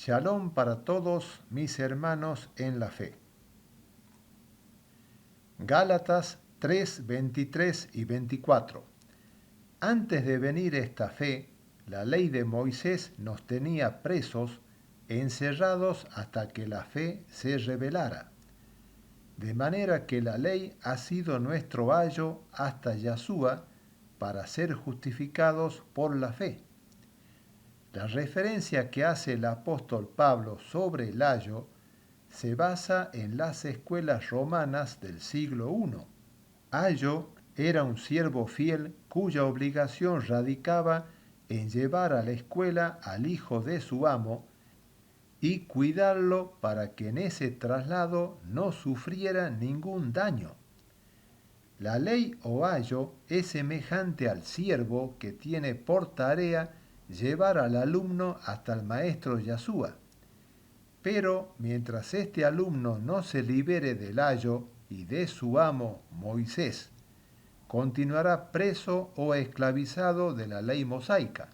Shalom para todos mis hermanos en la fe. Gálatas 3, 23 y 24. Antes de venir esta fe, la ley de Moisés nos tenía presos, encerrados hasta que la fe se revelara. De manera que la ley ha sido nuestro ayo hasta Yahshua para ser justificados por la fe. La referencia que hace el apóstol Pablo sobre el ayo se basa en las escuelas romanas del siglo I. Ayo era un siervo fiel cuya obligación radicaba en llevar a la escuela al hijo de su amo y cuidarlo para que en ese traslado no sufriera ningún daño. La ley o ayo es semejante al siervo que tiene por tarea llevar al alumno hasta el maestro Yahshua. Pero mientras este alumno no se libere del ayo y de su amo Moisés, continuará preso o esclavizado de la ley mosaica.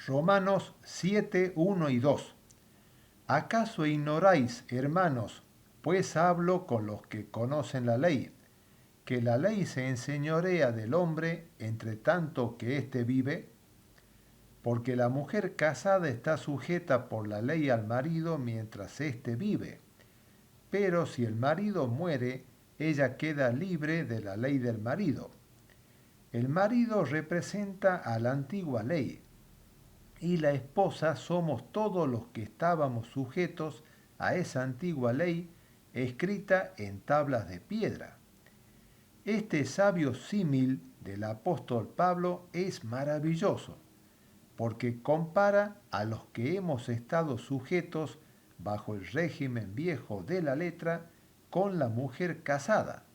Romanos 7, 1 y 2. ¿Acaso ignoráis, hermanos, pues hablo con los que conocen la ley, que la ley se enseñorea del hombre entre tanto que éste vive? Porque la mujer casada está sujeta por la ley al marido mientras éste vive. Pero si el marido muere, ella queda libre de la ley del marido. El marido representa a la antigua ley, y la esposa somos todos los que estábamos sujetos a esa antigua ley escrita en tablas de piedra. Este sabio símil del apóstol Pablo es maravilloso, porque compara a los que hemos estado sujetos bajo el régimen viejo de la letra con la mujer casada.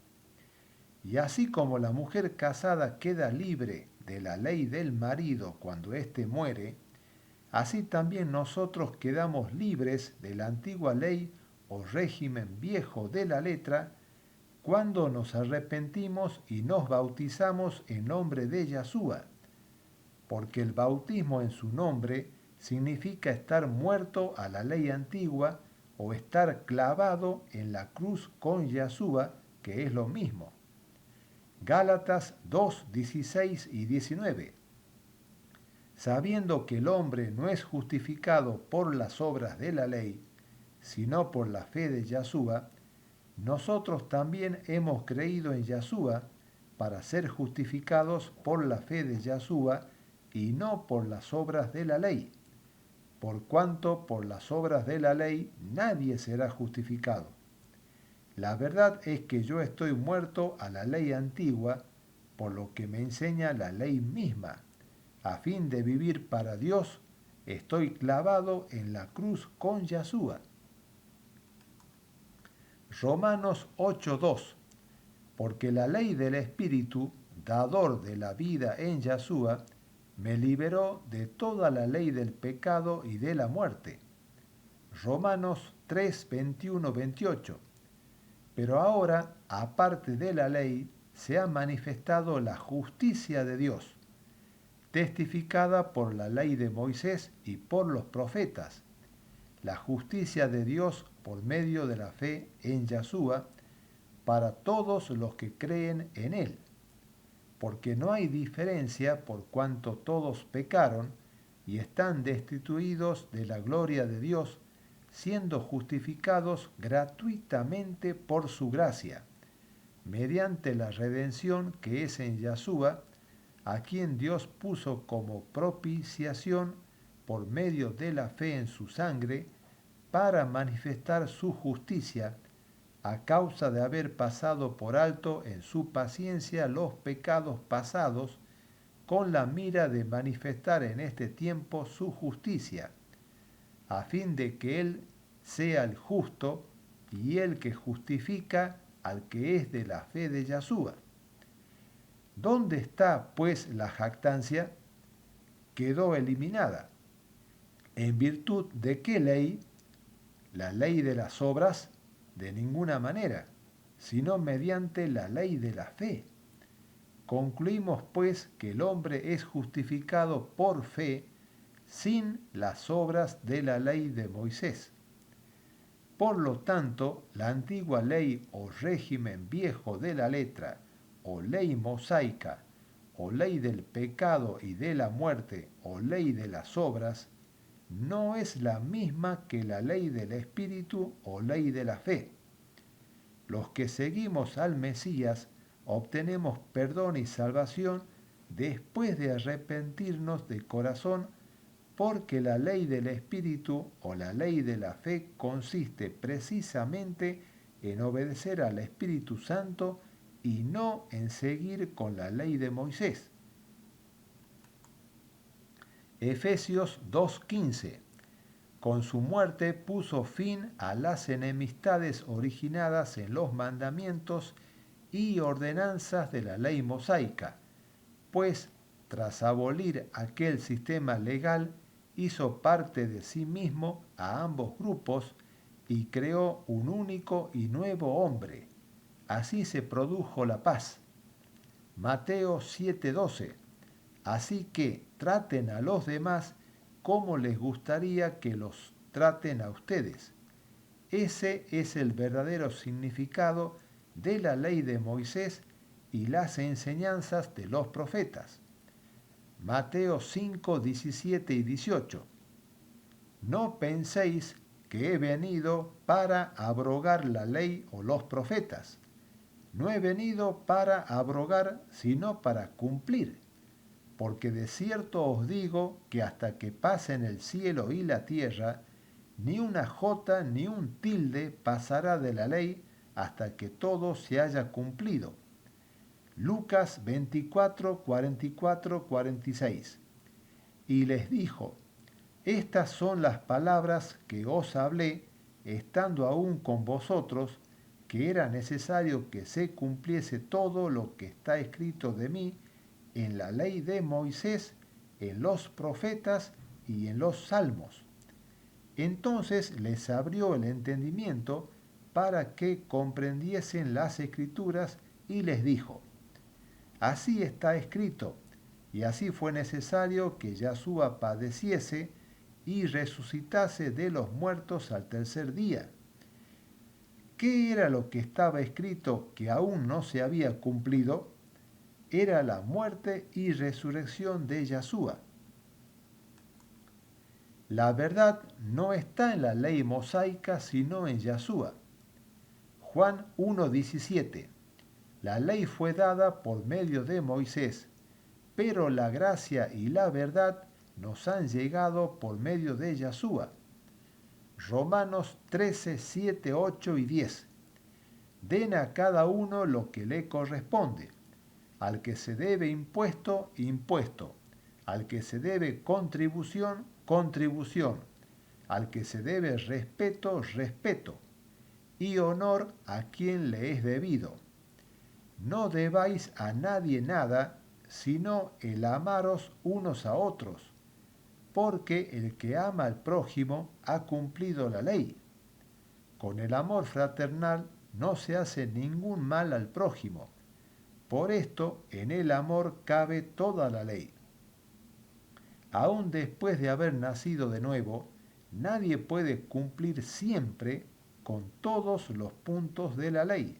Y así como la mujer casada queda libre de la ley del marido cuando éste muere, así también nosotros quedamos libres de la antigua ley o régimen viejo de la letra cuando nos arrepentimos y nos bautizamos en nombre de Yahshua, porque el bautismo en su nombre significa estar muerto a la ley antigua o estar clavado en la cruz con Yahshua, que es lo mismo. Gálatas 2, 16 y 19. Sabiendo que el hombre no es justificado por las obras de la ley, sino por la fe de Yahshua, nosotros también hemos creído en Yahshua para ser justificados por la fe de Yahshua y no por las obras de la ley, por cuanto por las obras de la ley nadie será justificado. La verdad es que yo estoy muerto a la ley antigua, por lo que me enseña la ley misma. A fin de vivir para Dios, estoy clavado en la cruz con Yahshua. Romanos 8:2. Porque la ley del Espíritu, dador de la vida en Yahshua, me liberó de toda la ley del pecado y de la muerte. Romanos 3, 21, 28. Pero ahora, aparte de la ley, se ha manifestado la justicia de Dios, testificada por la ley de Moisés y por los profetas, la justicia de Dios por medio de la fe en Yahshua, para todos los que creen en Él, porque no hay diferencia por cuanto todos pecaron y están destituidos de la gloria de Dios, siendo justificados gratuitamente por su gracia, mediante la redención que es en Yahshua, a quien Dios puso como propiciación por medio de la fe en su sangre, para manifestar su justicia, a causa de haber pasado por alto en su paciencia los pecados pasados, con la mira de manifestar en este tiempo su justicia, a fin de que Él sea el justo y el que justifica al que es de la fe de Yahshua. ¿Dónde está, pues, la jactancia? Quedó eliminada. ¿En virtud de qué ley? ¿La ley de las obras? De ninguna manera, sino mediante la ley de la fe. Concluimos pues que el hombre es justificado por fe sin las obras de la ley de Moisés. Por lo tanto, la antigua ley o régimen viejo de la letra, o ley mosaica, o ley del pecado y de la muerte, o ley de las obras, no es la misma que la ley del Espíritu o ley de la fe. Los que seguimos al Mesías obtenemos perdón y salvación después de arrepentirnos de corazón, porque la ley del Espíritu o la ley de la fe consiste precisamente en obedecer al Espíritu Santo y no en seguir con la ley de Moisés. Efesios 2:15. Con su muerte puso fin a las enemistades originadas en los mandamientos y ordenanzas de la ley mosaica, pues tras abolir aquel sistema legal, hizo parte de sí mismo a ambos grupos y creó un único y nuevo hombre. Así se produjo la paz. Mateo 7:12. Así que traten a los demás como les gustaría que los traten a ustedes. Ese es el verdadero significado de la ley de Moisés y las enseñanzas de los profetas. Mateo 5, 17 y 18. No penséis que he venido para abrogar la ley o los profetas. No he venido para abrogar, sino para cumplir. Porque de cierto os digo que hasta que pasen el cielo y la tierra, ni una jota ni un tilde pasará de la ley hasta que todo se haya cumplido. Lucas 24, 44, 46. Y les dijo, estas son las palabras que os hablé, estando aún con vosotros, que era necesario que se cumpliese todo lo que está escrito de mí en la ley de Moisés, en los profetas y en los salmos. Entonces les abrió el entendimiento para que comprendiesen las escrituras y les dijo, así está escrito, y así fue necesario que Yahshua padeciese y resucitase de los muertos al tercer día. ¿Qué era lo que estaba escrito que aún no se había cumplido? Era la muerte y resurrección de Yahshua. La verdad no está en la ley mosaica, sino en Yahshua. Juan 1:17. La ley fue dada por medio de Moisés, pero la gracia y la verdad nos han llegado por medio de Yahshua. Romanos 13, 7, 8 y 10. Den a cada uno lo que le corresponde. Al que se debe impuesto, impuesto. Al que se debe contribución, contribución. Al que se debe respeto, respeto. Y honor a quien le es debido. No debáis a nadie nada, sino el amaros unos a otros, porque el que ama al prójimo ha cumplido la ley. Con el amor fraternal no se hace ningún mal al prójimo. Por esto, en el amor cabe toda la ley. Aun después de haber nacido de nuevo, nadie puede cumplir siempre con todos los puntos de la ley.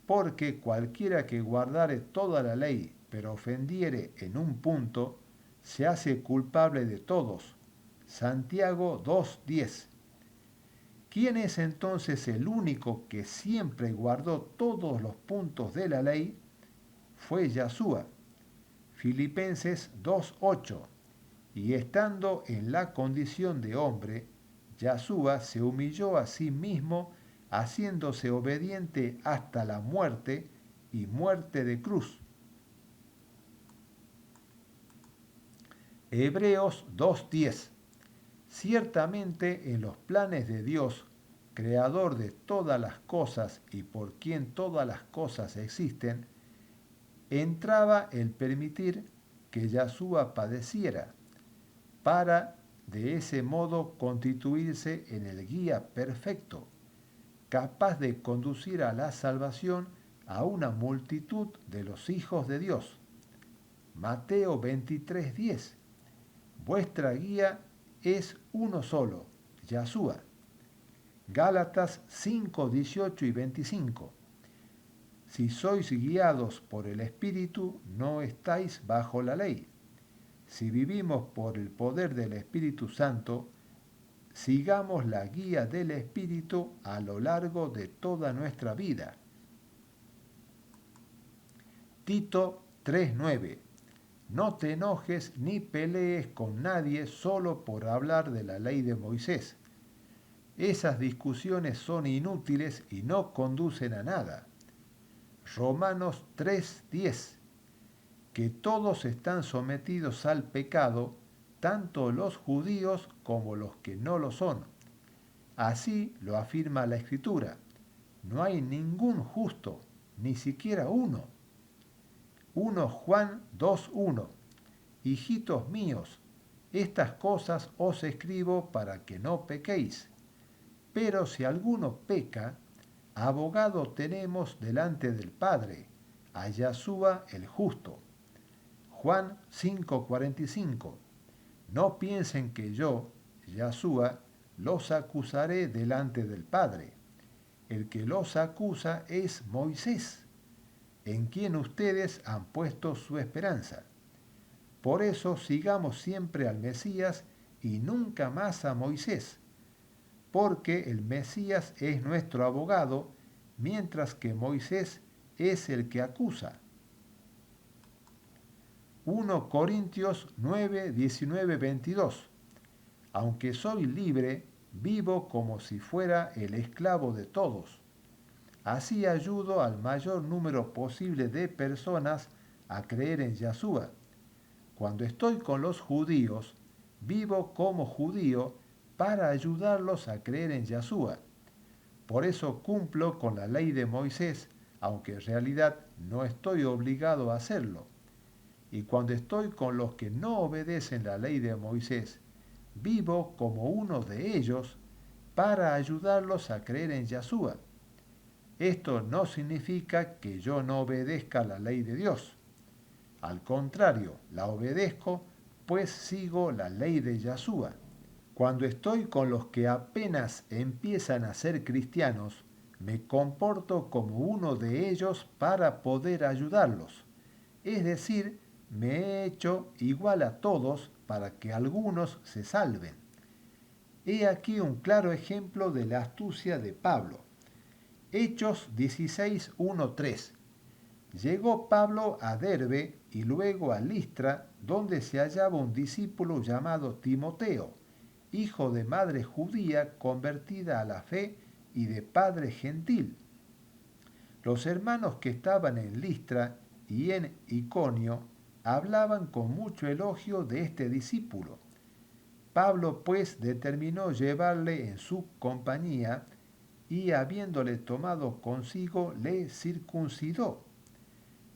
Porque cualquiera que guardare toda la ley, pero ofendiere en un punto, se hace culpable de todos. Santiago 2:10. ¿Quién es entonces el único que siempre guardó todos los puntos de la ley? Fue Yahshua. Filipenses 2:8. Y estando en la condición de hombre, Yahshua se humilló a sí mismo, haciéndose obediente hasta la muerte y muerte de cruz. Hebreos 2:10. Ciertamente en los planes de Dios, creador de todas las cosas y por quien todas las cosas existen, entraba el permitir que Yahshua padeciera, para de ese modo constituirse en el guía perfecto, capaz de conducir a la salvación a una multitud de los hijos de Dios. Mateo 23:10. Vuestra guía es uno solo, Yahshua. Gálatas 5:18 y 25. Si sois guiados por el Espíritu, no estáis bajo la ley. Si vivimos por el poder del Espíritu Santo, sigamos la guía del Espíritu a lo largo de toda nuestra vida. Tito 3:9. No te enojes ni pelees con nadie solo por hablar de la ley de Moisés. Esas discusiones son inútiles y no conducen a nada. Romanos 3:10. Que todos están sometidos al pecado, tanto los judíos como los que no lo son. Así lo afirma la Escritura. No hay ningún justo, ni siquiera uno. 1 Juan 2:1. Hijitos míos, estas cosas os escribo para que no pequéis. Pero si alguno peca, abogado tenemos delante del Padre, a Yahshua el justo. Juan 5:45. No piensen que yo, Yahshua, los acusaré delante del Padre. El que los acusa es Moisés, en quien ustedes han puesto su esperanza. Por eso sigamos siempre al Mesías y nunca más a Moisés, porque el Mesías es nuestro abogado, mientras que Moisés es el que acusa. 1 Corintios 9, 19, 22. Aunque soy libre, vivo como si fuera el esclavo de todos. Así ayudo al mayor número posible de personas a creer en Yahshua. Cuando estoy con los judíos, vivo como judío para ayudarlos a creer en Yahshua. Por eso cumplo con la ley de Moisés, aunque en realidad no estoy obligado a hacerlo. Y cuando estoy con los que no obedecen la ley de Moisés, vivo como uno de ellos para ayudarlos a creer en Yahshua. Esto no significa que yo no obedezca la ley de Dios. Al contrario, la obedezco, pues sigo la ley de Yahshua. Cuando estoy con los que apenas empiezan a ser cristianos, me comporto como uno de ellos para poder ayudarlos. Es decir, me he hecho igual a todos para que algunos se salven. He aquí un claro ejemplo de la astucia de Pablo. Hechos 16:1-3. Llegó Pablo a Derbe y luego a Listra, donde se hallaba un discípulo llamado Timoteo, hijo de madre judía convertida a la fe y de padre gentil. Los hermanos que estaban en Listra y en Iconio hablaban con mucho elogio de este discípulo. Pablo pues determinó llevarle en su compañía y habiéndole tomado consigo le circuncidó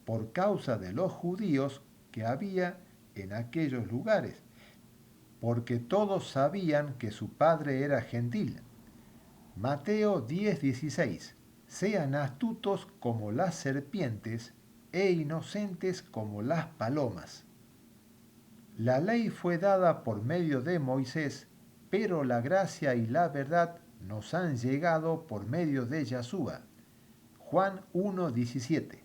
por causa de los judíos que había en aquellos lugares, porque todos sabían que su padre era gentil. Mateo 10:16. Sean astutos como las serpientes e inocentes como las palomas. La ley fue dada por medio de Moisés, pero la gracia y la verdad nos han llegado por medio de Yahshua. Juan 1:17.